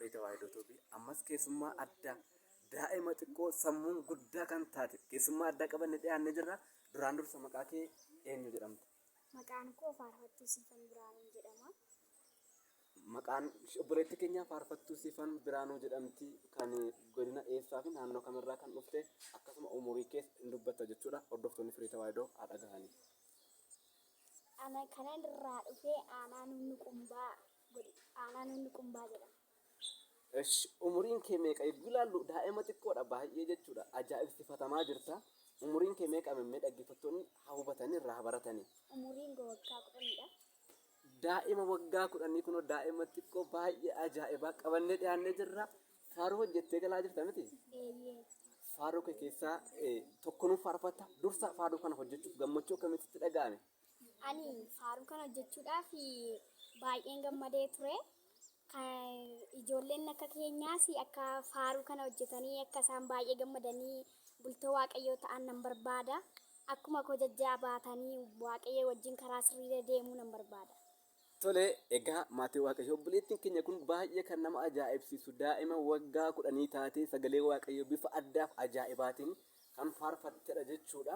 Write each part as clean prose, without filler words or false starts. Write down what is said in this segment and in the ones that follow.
Firii Tawaahidootuufi ammas keessummaa addaa daa'ima xiqqoo sammuun guddaa kan taate keessummaa addaa qabanne dhiyaannee jirra. Duraan dursa maqaa kee eenyu jedhamta? Maqaan koo Faarfattuu Siifan Biraanuu jedhama. Maqaan obboleettii keenya Faarfattuu Siifan Biraanuu jedhamti. Kan godina eessaa fi naannoo kamirraa kan dhufte akkasuma umurii keessa hin dubbatta jechuudha. Hordoftoonni Firii Tawaahidoo haa dhagahanii. Ana kanan irraa dhufee aanaa Nunni Qumbaa jedhama. Umuriin kee meeqa? Eeguu ilaallu daa'ima xiqqoodha baay'ee jechuudha. Ajaa'ibsifatamaa jirta. Umuriin kee meeqa memmee dhaggeeffattoonni haa hubatanii irraa baratanii? Umuriin koo waggaa 10dha. Daa'ima waggaa 10 kunoo daa'ima xiqqoo baay'ee ajaa'ibaa qabannee dhiyaannee jirra. Faaruu hojjettee galaa jirta miti? Eeyyee. Faaruu kee keessaa tokko nuuf faarfatta. Dursa faaruu kana hojjechuuf gammachuu akkamitti dhaga'ame? Ani faaruu kana hojjechuudhaaf baay'een gammadee ture. Ijoolleen akka keenyaas akka faaruu kana hojjetanii akka isaan baay'ee gammadanii bultoo waaqayyoo ta'an nan barbaada. Akkuma koo jajjabaatanii waaqayyoo wajjin karaa sirriilee deemuu nan barbaada. Tole, egaa maatii waaqayyoo obboleettiin keenya kun baay'ee kan nama ajaa'ibsiisu daa'ima waggaa 10 taatee sagalee waaqayyoo bifa addaaf ajaa'ibaatiin kan faarfattedha jechuudha.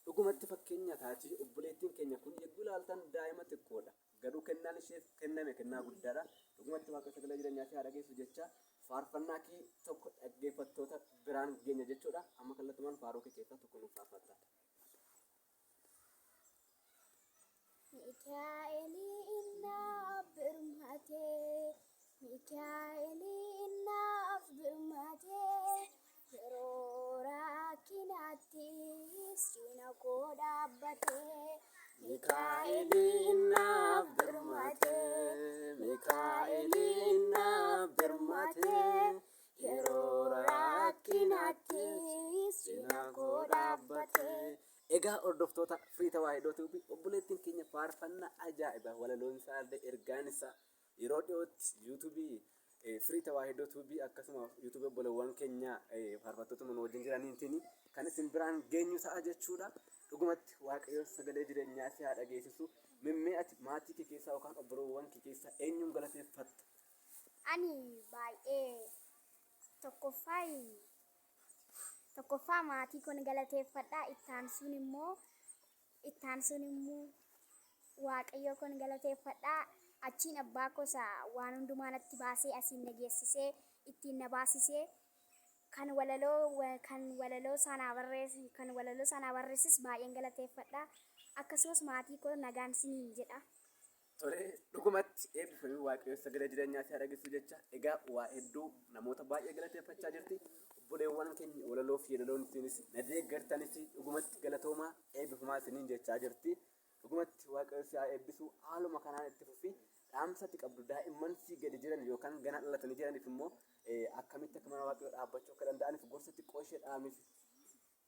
Dhugumatti fakkeenya taati obboleettiin keenya kun eeguu ilaaltan daa'ima xiqqoodha. Garuu kennaan isheef kenname kennaa guddaadha. Dhugumatti waaqa sagalee jireenyaa fi haadha geessu jecha faarfannaa kee tokko dhaggeeffattoota biraan geenya jechuudha. Amma kallattumaan faaruu kee keessaa tokko nuuf faarfatta. Mikaa'elii naaf birmatee, Mikaa'elii naaf birmatee, yeroo rakkinaattis cina koo dhaabbatee. Mikaa'elii naaf birmatee, Mikaa'elii naaf birmatee, yeroo rakkinaattis cina koo dhaabbatee. Egaa hordoftoota Firii Tawaahidootuu fi obboleettiin keenya faarfannaa ajaa'ibaa walaloon isaa illee ergaan isaa yeroo dhiyootti yuutuubii Firii Tawaahidootuu fi akkasuma yuutuubii obboleewwan keenya faarfattoota nun wajjin jiraniitiin kan isin biraan geenyu ta'a jechuudha. Dhugumatti waaqayyoon sagalee jireenyaa si haa dhageessisu. Mimmee ati maatii kee keessaa yookaan obboleewwan kee keessaa eenyuun galateeffatta? Ani baay'ee tokkoffaa maatii koon galateeffadha. Ittaan sun immoo waaqayyoo koon galateeffadha. Achiin abbaa kosa waan hundumaa natti baasee asiin na geessisee ittiin na baasisee kan walaloo sanaa barreessis baay'een galateeffadha. Akkasumas maatii koo nagaan siniin jedha. Tole, dhugumatti eebbifamii waaqayyoo sagalee jireenyaa si haa dhageessisu jecha egaa waa hedduu namoota baay'ee galateeffachaa jirti. Obboleewwan keenya walaloo fi yeedaloon ittiinis na deeggartanis dhugumatti galatoomaa eebbifamaa isiniin jechaa jirti. Dhugumatti waaqayyo si haa eebbisu. Haaluma kanaan itti fufi dhaamsatti qabdu daa'imman si gadi jiran yookaan gana dhalatanii jiraniif immoo akkamitti akka mana waaqayyoo dhaabbachuu akka danda'aniif gorsa xiqqoo ishee dhaamiif.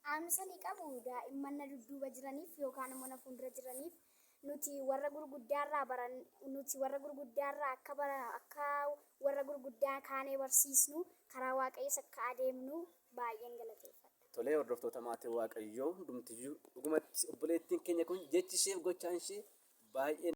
Dhaamsa ni qabu daa'imman na dudduuba jiraniif yookaan immoo na fuuldura jiraniif. Nuti warra gurguddaarraa akka warra gurguddaa kaanee barsiisnu karaa waaqayyoos akka adeemnu baay'een galateeffadha. Tolee, hordoftoota maatii waaqayyoo hundumtiyyuu dhugumatti obboleettiin keenya kun jechi ishee gochaan ishee baay'ee